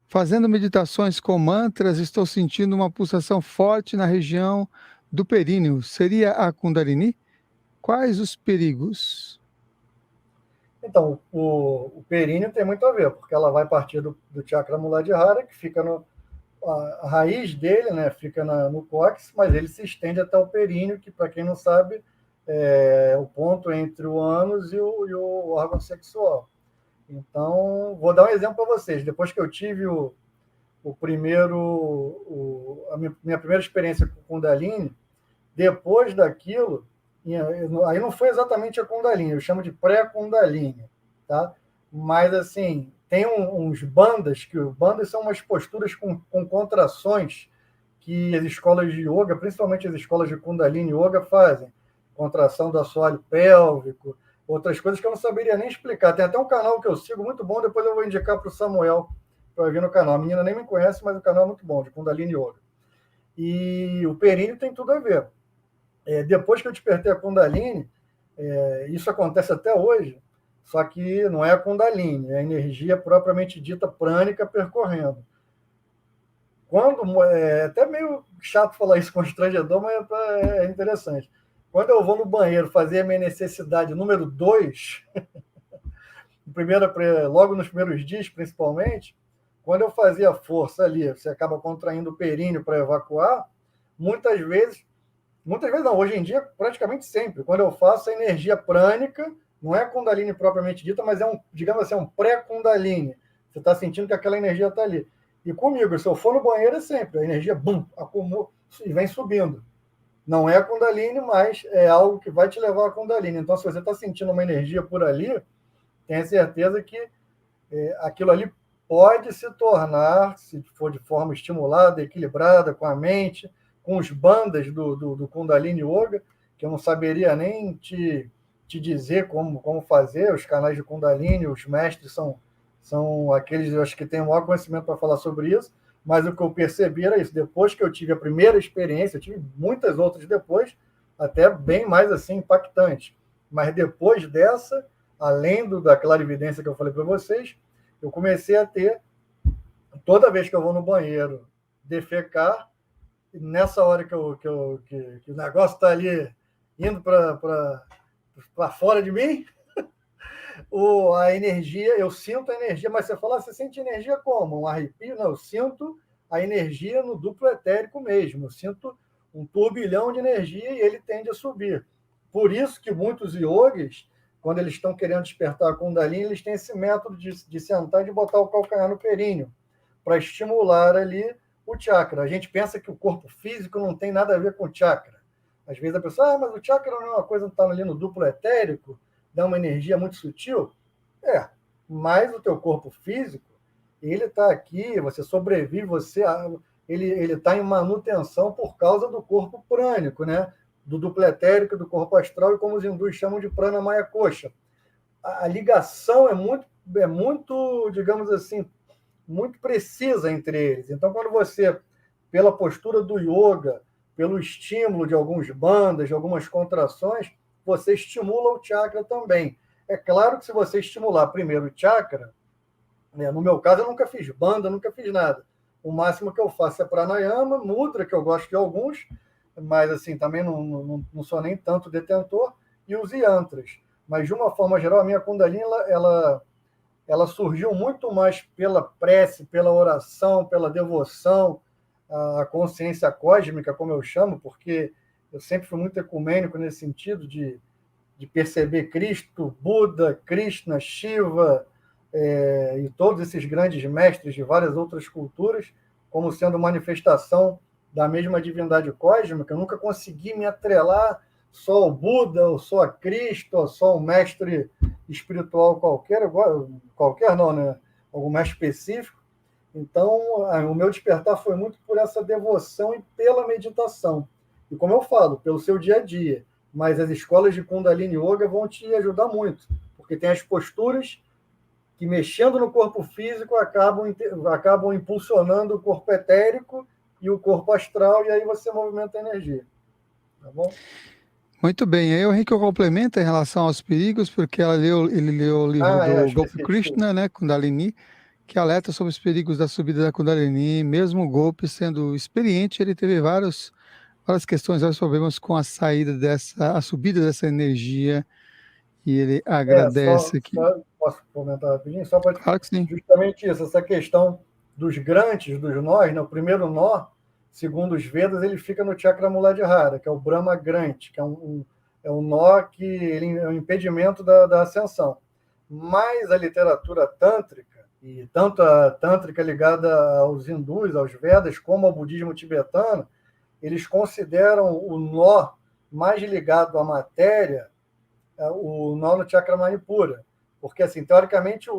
Fazendo meditações com mantras, estou sentindo uma pulsação forte na região do períneo. Seria a Kundalini? Quais os perigos? Então, o períneo tem muito a ver, porque ela vai partir do chakra Muladhara, que fica a raiz dele, né, fica no cóccix, mas ele se estende até o períneo, que, para quem não sabe, é o ponto entre o ânus e o órgão sexual. Então, vou dar um exemplo para vocês. Depois que eu tive a minha primeira experiência com Kundalini, depois daquilo, aí não foi exatamente a Kundalini, eu chamo de pré-Kundalini, tá? Mas, assim, tem uns bandas, que bandas são umas posturas com contrações que as escolas de yoga, principalmente as escolas de Kundalini Yoga, fazem. Contração do assoalho pélvico, outras coisas que eu não saberia nem explicar. Tem até um canal que eu sigo muito bom, depois eu vou indicar para o Samuel para ver no canal. A menina nem me conhece, mas o canal é muito bom, de Kundalini Yoga. E o períneo tem tudo a ver. Depois que eu despertei a Kundalini, isso acontece até hoje, só que não é a Kundalini, é a energia propriamente dita prânica percorrendo. É até meio chato falar isso, constrangedor, mas é interessante. Quando eu vou no banheiro fazer a minha necessidade número 2, logo nos primeiros dias, principalmente, quando eu fazia força ali, você acaba contraindo o períneo para evacuar, muitas vezes não, hoje em dia, praticamente sempre, quando eu faço a energia prânica, não é a Kundalini propriamente dita, mas digamos assim, um pré-Kundalini. Você está sentindo que aquela energia está ali. E comigo, se eu for no banheiro, é sempre, a energia, bum, acumula e vem subindo. Não é a Kundalini, mas é algo que vai te levar a Kundalini. Então, se você está sentindo uma energia por ali, tenha certeza que aquilo ali pode se tornar, se for de forma estimulada, equilibrada, com a mente, com os bandas do Kundalini Yoga, que eu não saberia nem te dizer como fazer. Os canais de Kundalini, os mestres são aqueles, eu acho que têm o maior conhecimento para falar sobre isso, mas o que eu percebi era isso. Depois que eu tive a primeira experiência, eu tive muitas outras depois, até bem mais assim impactantes. Mas depois dessa, além da clarividência que eu falei para vocês, eu comecei a ter, toda vez que eu vou no banheiro defecar, nessa hora que o negócio está ali indo para fora de mim, a energia, eu sinto a energia, mas você fala, você sente energia como? Um arrepio? Não, eu sinto a energia no duplo etérico mesmo, eu sinto um turbilhão de energia e ele tende a subir. Por isso que muitos yogis, quando eles estão querendo despertar a Kundalini, eles têm esse método de sentar e de botar o calcanhar no períneo, para estimular ali o chakra. A gente pensa que o corpo físico não tem nada a ver com o chakra. Às vezes a pessoa, mas o chakra não é uma coisa que está ali no duplo etérico, dá uma energia muito sutil. Mas o teu corpo físico, ele está aqui, você sobrevive, ele está em manutenção por causa do corpo prânico, né? Do duplo etérico, do corpo astral, e como os hindus chamam de prana maya kosha. A ligação é muito, digamos assim, muito precisa entre eles. Então, quando você, pela postura do yoga, pelo estímulo de algumas bandas, de algumas contrações, você estimula o chakra também. É claro que se você estimular primeiro o chakra, né, no meu caso eu nunca fiz banda, nunca fiz nada. O máximo que eu faço é pranayama, mudra, que eu gosto de alguns, mas assim, também não sou nem tanto detentor, e os yantras. Mas, de uma forma geral, a minha Kundalini, ela surgiu muito mais pela prece, pela oração, pela devoção, à consciência cósmica, como eu chamo, porque eu sempre fui muito ecumênico nesse sentido de perceber Cristo, Buda, Krishna, Shiva, e todos esses grandes mestres de várias outras culturas como sendo manifestação da mesma divindade cósmica. Eu nunca consegui me atrelar só ao Buda, ou só a Cristo, ou só um mestre espiritual qualquer não, né? Algum mestre específico. Então, o meu despertar foi muito por essa devoção e pela meditação. E como eu falo, pelo seu dia a dia. Mas as escolas de Kundalini Yoga vão te ajudar muito, porque tem as posturas que, mexendo no corpo físico, acabam impulsionando o corpo etérico e o corpo astral, e aí você movimenta a energia. Tá bom? Muito bem. Aí o Henrique complementa em relação aos perigos, porque ele leu o livro do Gopi Esqueci, desculpa. Krishna, né, Kundalini, que alerta sobre os perigos da subida da Kundalini. Mesmo o golpe sendo experiente, ele teve várias questões, vários problemas com a subida dessa energia, e ele Só, agradece aqui. só posso comentar rapidinho? Só para Claro que sim. justamente isso, essa questão dos grantes, dos nós, né? O primeiro nó, segundo os Vedas, ele fica no chakra Muladhara, que é o Brahma Grante, que é um nó que ele é um impedimento da ascensão. Mas a literatura tântrica, e tanto a tântrica ligada aos hindus, aos Vedas, como ao budismo tibetano, eles consideram o nó mais ligado à matéria o nó no chakra Manipura. Porque, assim, teoricamente,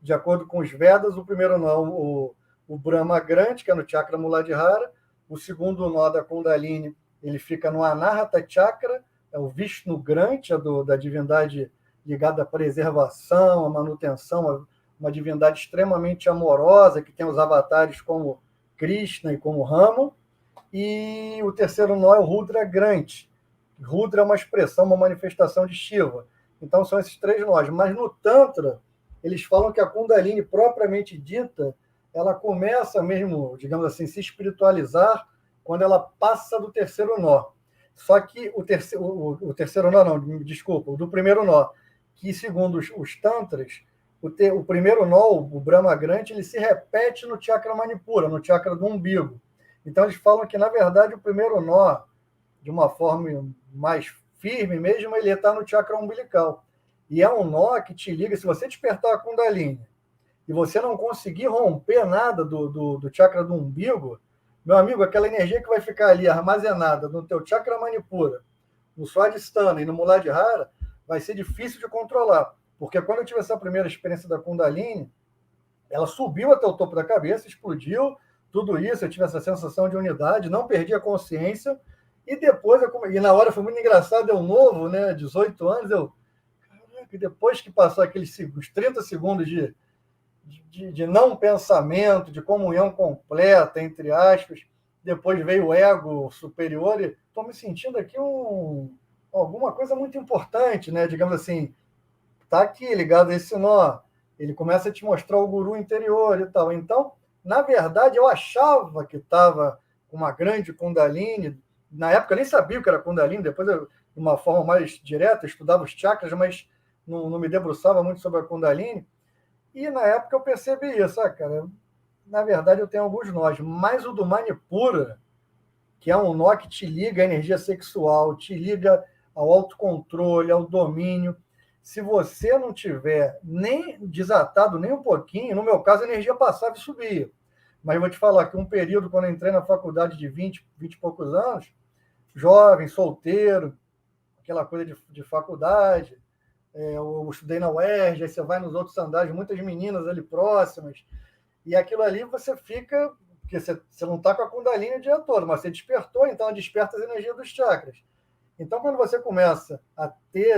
de acordo com os Vedas, o primeiro nó, o Brahma Grande, que é no chakra Muladhara, o segundo nó da Kundalini, ele fica no Anahata Chakra, é o Vishnu Grande, da divindade ligada à preservação, à manutenção, uma divindade extremamente amorosa, que tem os avatares como Krishna e como Rama. E o terceiro nó é o Rudra Grande. Rudra é uma expressão, uma manifestação de Shiva. Então, são esses três nós. Mas no Tantra, eles falam que a Kundalini, propriamente dita, ela começa mesmo, digamos assim, se espiritualizar quando ela passa do terceiro nó. Só que o terceiro nó, não, desculpa, o do primeiro nó, que segundo os Tantras, o primeiro nó, o Brahma Grande, ele se repete no chakra Manipura, no chakra do umbigo. Então, eles falam que, na verdade, o primeiro nó, de uma forma mais firme mesmo, ele está no chakra umbilical. E é um nó que te liga, se você despertar a Kundalini e você não conseguir romper nada do chakra do umbigo, meu amigo, aquela energia que vai ficar ali armazenada no teu chakra Manipura, no Swadhisthana e no Muladhara, vai ser difícil de controlar. Porque quando eu tive essa primeira experiência da Kundalini, ela subiu até o topo da cabeça, explodiu, tudo isso, eu tive essa sensação de unidade, não perdi a consciência, e depois, e na hora foi muito engraçado, eu novo, né, 18 anos, caraca, depois que passou aqueles 30 segundos de não pensamento, de comunhão completa, entre aspas, depois veio o ego superior, e estou me sentindo aqui alguma coisa muito importante, né, digamos assim, está aqui ligado a esse nó, ele começa a te mostrar o guru interior e tal. Então, na verdade, eu achava que estava com uma grande Kundalini. Na época, eu nem sabia o que era Kundalini. Depois, de uma forma mais direta, eu estudava os chakras, mas não me debruçava muito sobre a Kundalini. E, na época, eu percebi isso. Cara, na verdade, eu tenho alguns nós. Mas o do Manipura, que é um nó que te liga à energia sexual, te liga ao autocontrole, ao domínio. Se você não tiver nem desatado nem um pouquinho, no meu caso, a energia passava e subia. Mas eu vou te falar que um período, quando eu entrei na faculdade de 20 e poucos anos, jovem, solteiro, aquela coisa de faculdade, eu estudei na UERJ, aí você vai nos outros andares, muitas meninas ali próximas, e aquilo ali você fica, porque você não está com a Kundalini o dia todo, mas você despertou, então ela desperta as energias dos chakras. Então, quando você começa a ter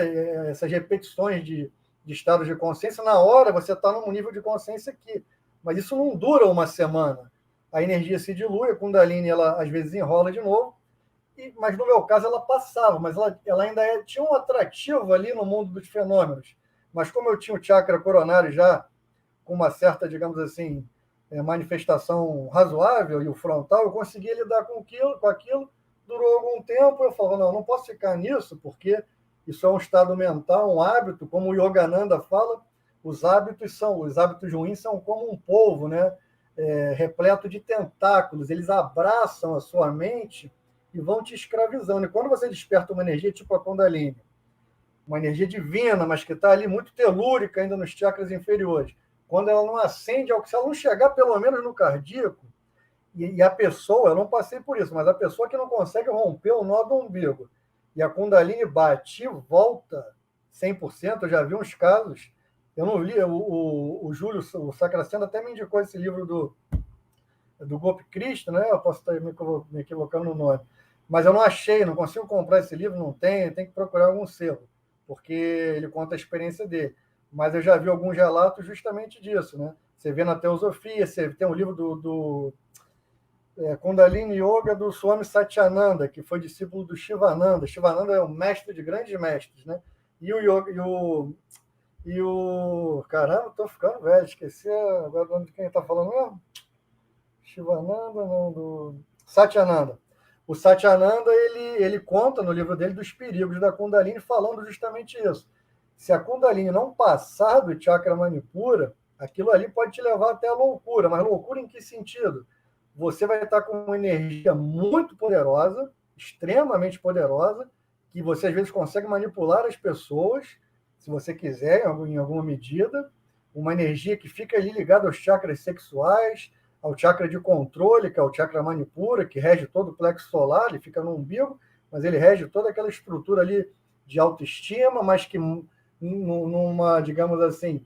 essas repetições de estados de consciência, na hora você está num nível de consciência aqui. Mas isso não dura uma semana. A energia se dilui, a Kundalini, ela às vezes enrola de novo, mas no meu caso ela passava, mas ela ainda tinha um atrativo ali no mundo dos fenômenos. Mas como eu tinha o chakra coronário já com uma certa, digamos assim, manifestação razoável, e o frontal, eu conseguia lidar com aquilo. Durou algum tempo, eu falava, não posso ficar nisso, porque isso é um estado mental, um hábito, como o Yogananda fala, os hábitos ruins são como um polvo, né? Repleto de tentáculos, eles abraçam a sua mente e vão te escravizando. E quando você desperta uma energia tipo a Kundalini, uma energia divina, mas que está ali muito telúrica ainda nos chakras inferiores, quando ela não acende, se ela não chegar pelo menos no cardíaco, e a pessoa, eu não passei por isso, mas a pessoa que não consegue romper o nó do umbigo, e a Kundalini bate e volta 100%, eu já vi uns casos, eu não li, o Júlio, o Sacraceno até me indicou esse livro do Gopi Krishna, né? Eu posso estar me equivocando no nome, mas eu não achei, não consigo comprar esse livro, não tem que procurar algum selo, porque ele conta a experiência dele. Mas eu já vi alguns relatos justamente disso, né? Você vê na Teosofia, você tem um livro do Kundalini Yoga do Swami Satyananda, que foi discípulo do Shivananda. Shivananda é o mestre de grandes mestres, né? E E o... Caramba, tô ficando velho, esqueci agora o nome de quem tá falando mesmo. Shivananda, não, do... Satyananda. O Satyananda, ele conta no livro dele dos perigos da Kundalini, falando justamente isso. Se a Kundalini não passar do chakra Manipura, aquilo ali pode te levar até a loucura. Mas loucura em que sentido? Você vai estar com uma energia muito poderosa, extremamente poderosa, que você às vezes consegue manipular as pessoas, se você quiser, em alguma medida, uma energia que fica ali ligada aos chakras sexuais, ao chakra de controle, que é o chakra Manipura, que rege todo o plexo solar, ele fica no umbigo, mas ele rege toda aquela estrutura ali de autoestima, mas que numa, digamos assim,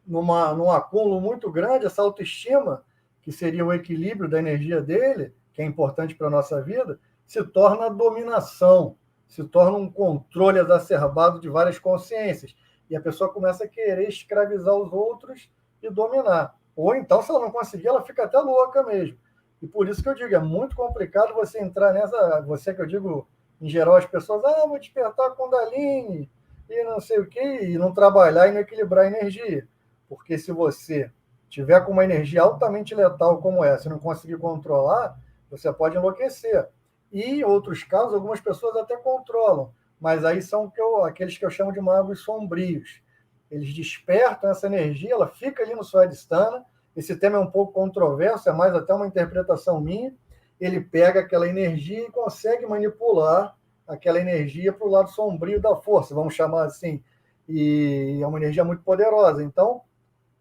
num acúmulo muito grande, essa autoestima, que seria o equilíbrio da energia dele, que é importante para a nossa vida, se torna dominação, se torna um controle exacerbado de várias consciências. E a pessoa começa a querer escravizar os outros e dominar. Ou então, se ela não conseguir, ela fica até louca mesmo. E por isso que eu digo, é muito complicado você entrar nessa... Você que eu digo, em geral, as pessoas, vou despertar a Kundalini, e não sei o quê, e não trabalhar e não equilibrar a energia. Porque se você tiver com uma energia altamente letal como essa e não conseguir controlar, você pode enlouquecer. E em outros casos, algumas pessoas até controlam, mas aí são aqueles que eu chamo de magos sombrios. Eles despertam essa energia, ela fica ali no Svadhisthana. Esse tema é um pouco controverso, é mais até uma interpretação minha. Ele pega aquela energia e consegue manipular aquela energia para o lado sombrio da força, vamos chamar assim. E é uma energia muito poderosa. Então,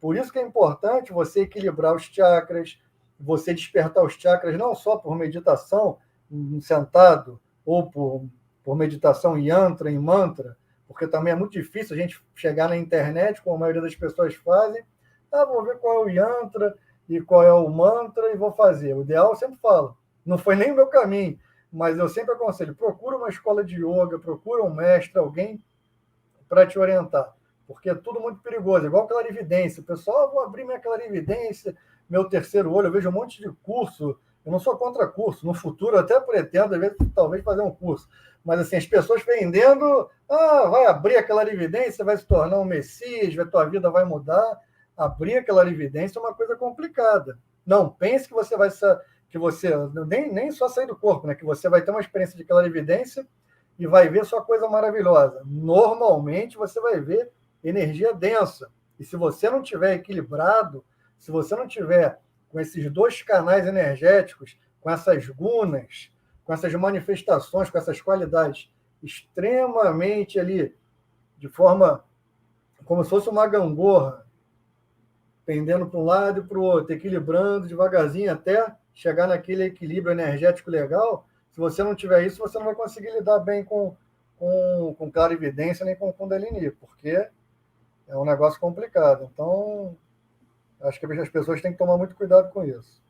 por isso que é importante você equilibrar os chakras, você despertar os chakras não só por meditação, sentado, ou por meditação em yantra, em mantra, porque também é muito difícil a gente chegar na internet, como a maioria das pessoas fazem, vou ver qual é o yantra e qual é o mantra e vou fazer. O ideal, eu sempre falo, não foi nem o meu caminho, mas eu sempre aconselho, procura uma escola de yoga, procura um mestre, alguém para te orientar, porque é tudo muito perigoso, igual clarividência. O pessoal, vou abrir minha clarividência, meu terceiro olho, eu vejo um monte de curso, eu não sou contra curso, no futuro eu até pretendo, às vezes, talvez fazer um curso, mas assim, as pessoas vendendo, vai abrir a clarividência, vai se tornar um messias, a tua vida vai mudar. Abrir a clarividência é uma coisa complicada. Não pense que você vai que você nem só sair do corpo, né? Que você vai ter uma experiência de clarividência e vai ver só coisa maravilhosa. Normalmente você vai ver energia densa. E se você não tiver equilibrado, se você não tiver com esses dois canais energéticos, com essas gunas, com essas manifestações, com essas qualidades extremamente ali, de forma como se fosse uma gangorra, pendendo para um lado e para o outro, equilibrando devagarzinho até chegar naquele equilíbrio energético legal. Se você não tiver isso, você não vai conseguir lidar bem com clarividência nem com Kundalini, porque é um negócio complicado. Então, acho que as pessoas têm que tomar muito cuidado com isso.